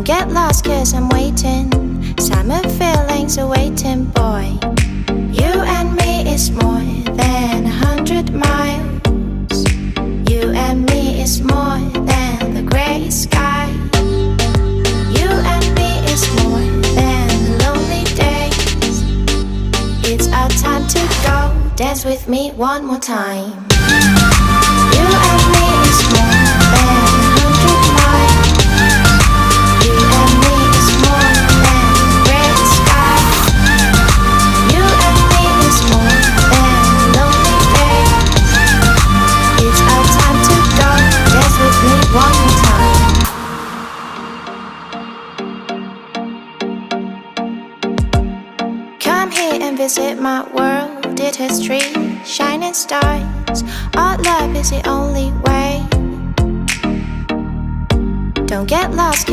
Don't get lost cause I'm waiting. Summer feelings are waiting, boy. You and me is more than 100 miles. You and me is more than the gray sky. You and me is more than the lonely days. It's our time to go. Dance with me one more time. You and me is more than 100 miles. You and me is more than gray sky. You and me is more than lonely days. It's our time to go. Dance with me one more time. Come here and visit my world. It has trees, shining stars. Our love is the only way. Don't get lost.